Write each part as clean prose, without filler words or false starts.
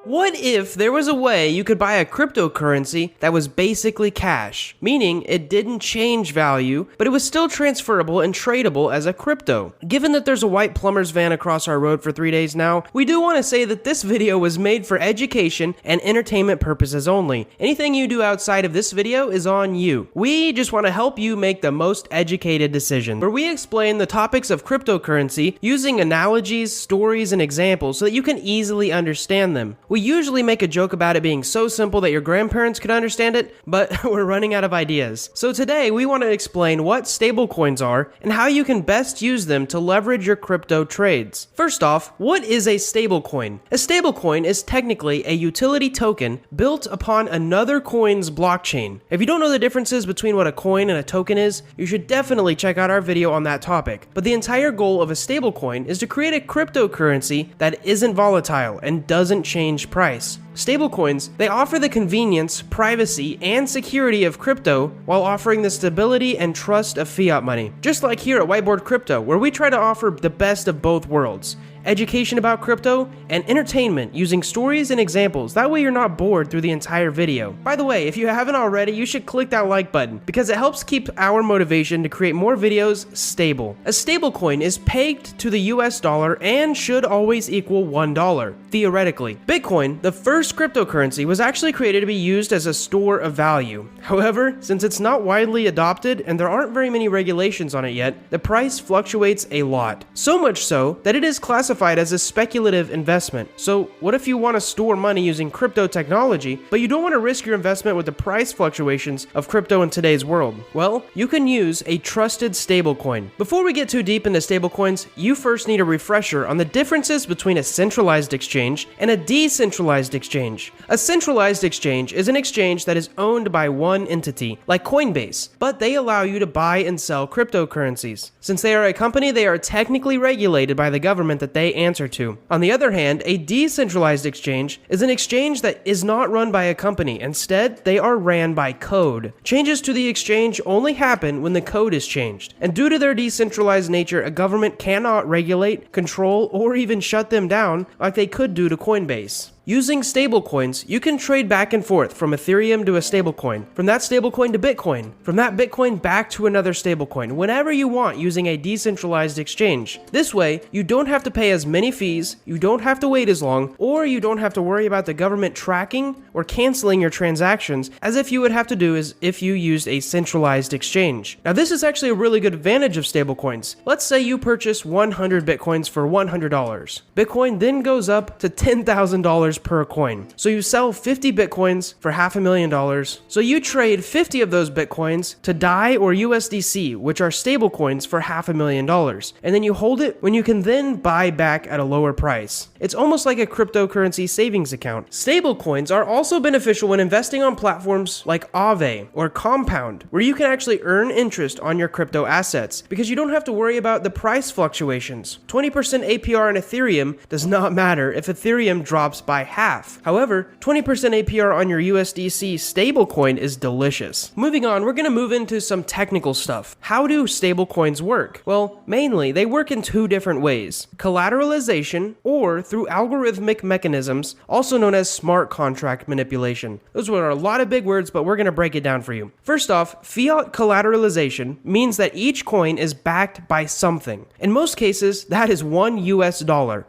What if there was a way you could buy a cryptocurrency that was basically cash, meaning it didn't change value, but it was still transferable and tradable as a crypto? Given that there's a white plumber's van across our road for 3 days now, we do want to say that this video was made for education and entertainment purposes only. Anything you do outside of this video is on you. We just want to help you make the most educated decision, where we explain the topics of cryptocurrency using analogies, stories, and examples so that you can easily understand them. We usually make a joke about it being so simple that your grandparents could understand it, but we're running out of ideas. So today we want to explain what stablecoins are and how you can best use them to leverage your crypto trades. First off, what is a stablecoin? A stablecoin is technically a utility token built upon another coin's blockchain. If you don't know the differences between what a coin and a token is, you should definitely check out our video on that topic. But the entire goal of a stablecoin is to create a cryptocurrency that isn't volatile and doesn't change price. Stablecoins, they offer the convenience, privacy, and security of crypto while offering the stability and trust of fiat money. Just like here at Whiteboard Crypto, where we try to offer the best of both worlds. Education about crypto, and entertainment using stories and examples. That way you're not bored through the entire video. By the way, if you haven't already, you should click that like button because it helps keep our motivation to create more videos stable. A stablecoin is pegged to the US dollar and should always equal $1, theoretically. Bitcoin, the first cryptocurrency, was actually created to be used as a store of value. However, since it's not widely adopted and there aren't very many regulations on it yet, the price fluctuates a lot. So much so that it is classified as a speculative investment. So what if you want to store money using crypto technology, but you don't want to risk your investment with the price fluctuations of crypto in today's world? Well, you can use a trusted stablecoin. Before we get too deep into stablecoins, you first need a refresher on the differences between a centralized exchange and a decentralized exchange. A centralized exchange is an exchange that is owned by one entity, like Coinbase, but they allow you to buy and sell cryptocurrencies. Since they are a company, they are technically regulated by the government that they answer to. On the other hand, a decentralized exchange is an exchange that is not run by a company. Instead, they are ran by code. Changes to the exchange only happen when the code is changed. And due to their decentralized nature, a government cannot regulate, control, or even shut them down like they could do to Coinbase. Using stablecoins, you can trade back and forth from Ethereum to a stablecoin, from that stablecoin to Bitcoin, from that Bitcoin back to another stablecoin, whenever you want using a decentralized exchange. This way, you don't have to pay as many fees, you don't have to wait as long, or you don't have to worry about the government tracking or canceling your transactions as if you would have to do as if you used a centralized exchange. Now this is actually a really good advantage of stablecoins. Let's say you purchase 100 Bitcoins for $100. Bitcoin then goes up to $10,000 per coin. So you sell 50 Bitcoins for $500,000. So you trade 50 of those Bitcoins to DAI or USDC, which are stable coins, for $500,000. And then you hold it when you can then buy back at a lower price. It's almost like a cryptocurrency savings account. Stable coins are also beneficial when investing on platforms like Aave or Compound, where you can actually earn interest on your crypto assets because you don't have to worry about the price fluctuations. 20% APR in Ethereum does not matter if Ethereum drops by half. However, 20% APR on your USDC stablecoin is delicious. Moving on, we're going to move into some technical stuff. How do stablecoins work? Well, mainly they work in two different ways: collateralization or through algorithmic mechanisms, also known as smart contract manipulation. Those were a lot of big words, but we're going to break it down for you. First off, fiat collateralization means that each coin is backed by something. In most cases, that is $1 US.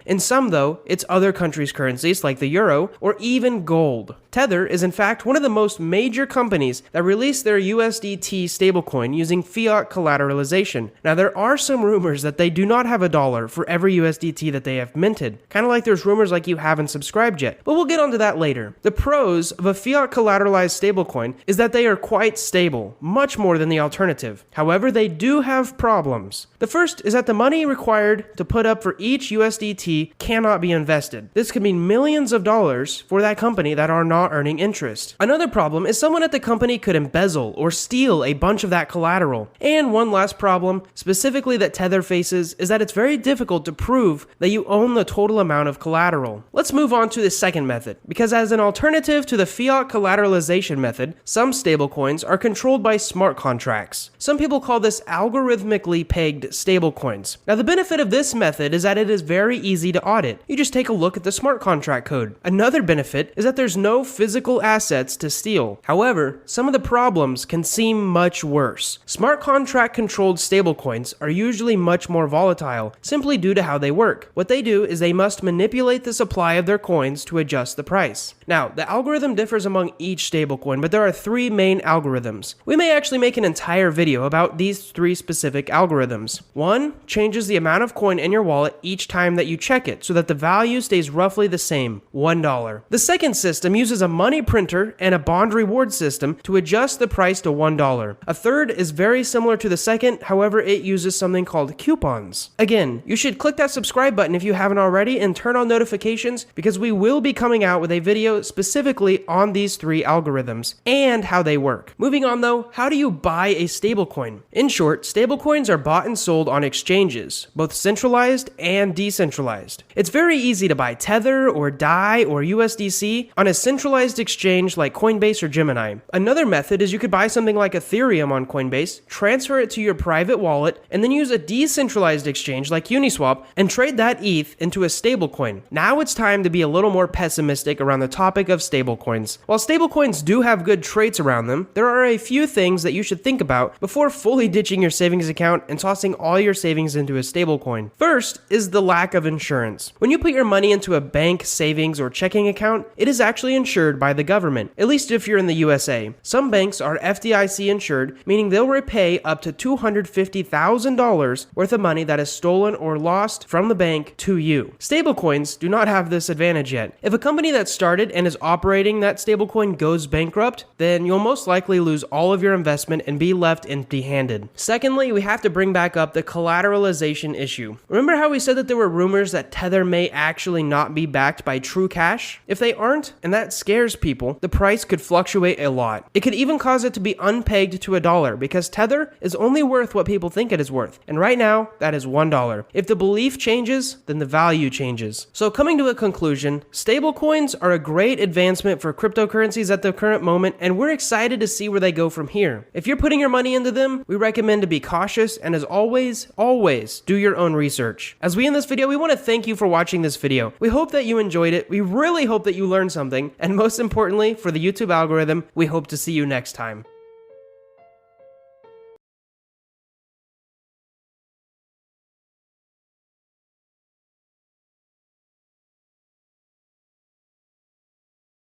In some, though, it's other countries' currencies like the euro or even gold. Tether is in fact one of the most major companies that released their USDT stablecoin using fiat collateralization. Now there are some rumors that they do not have $1 for every USDT that they have minted. Kind of like there's rumors like you haven't subscribed yet, but we'll get onto that later. The pros of a fiat collateralized stablecoin is that they are quite stable, much more than the alternative. However, they do have problems. The first is that the money required to put up for each USDT cannot be invested. This could mean millions of dollars for that company that are not not earning interest. Another problem is someone at the company could embezzle or steal a bunch of that collateral. And one last problem, specifically that Tether faces, is that it's very difficult to prove that you own the total amount of collateral. Let's move on to the second method, because as an alternative to the fiat collateralization method, some stablecoins are controlled by smart contracts. Some people call this algorithmically pegged stablecoins. Now, the benefit of this method is that it is very easy to audit. You just take a look at the smart contract code. Another benefit is that there's no physical assets to steal. However, some of the problems can seem much worse. Smart contract controlled stablecoins are usually much more volatile, simply due to how they work. What they do is they must manipulate the supply of their coins to adjust the price. Now, the algorithm differs among each stablecoin, but there are three main algorithms. We may actually make an entire video about these three specific algorithms. One changes the amount of coin in your wallet each time that you check it so that the value stays roughly the same, $1. The second system uses a money printer and a bond reward system to adjust the price to $1. A third is very similar to the second, however, it uses something called coupons. Again, you should click that subscribe button if you haven't already and turn on notifications because we will be coming out with a video specifically on these three algorithms and how they work. Moving on though, how do you buy a stablecoin? In short, stablecoins are bought and sold on exchanges, both centralized and decentralized. It's very easy to buy Tether or DAI or USDC on a centralized exchange like Coinbase or Gemini. Another method is you could buy something like Ethereum on Coinbase, transfer it to your private wallet, and then use a decentralized exchange like Uniswap and trade that ETH into a stablecoin. Now it's time to be a little more pessimistic around the topic of stablecoins. While stablecoins do have good traits around them, there are a few things that you should think about before fully ditching your savings account and tossing all your savings into a stablecoin. First is the lack of insurance. When you put your money into a bank, savings, or checking account, it is actually insured by the government, at least if you're in the USA. Some banks are FDIC insured, meaning they'll repay up to $250,000 worth of money that is stolen or lost from the bank to you. Stablecoins do not have this advantage yet. If a company that started and is operating that stablecoin goes bankrupt, then you'll most likely lose all of your investment and be left empty-handed. Secondly, we have to bring back up the collateralization issue. Remember how we said that there were rumors that Tether may actually not be backed by true cash? If they aren't, and that scares people, the price could fluctuate a lot. It could even cause it to be unpegged to $1 because Tether is only worth what people think it is worth. And right now, that is $1. If the belief changes, then the value changes. So coming to a conclusion, stablecoins are a great advancement for cryptocurrencies at the current moment, and we're excited to see where they go from here. If you're putting your money into them, we recommend to be cautious and as always do your own research. As we end this video, we want to thank you for watching this video. We hope that you enjoyed it. We really hope that you learned something. And most importantly, for the YouTube algorithm, we hope to see you next time.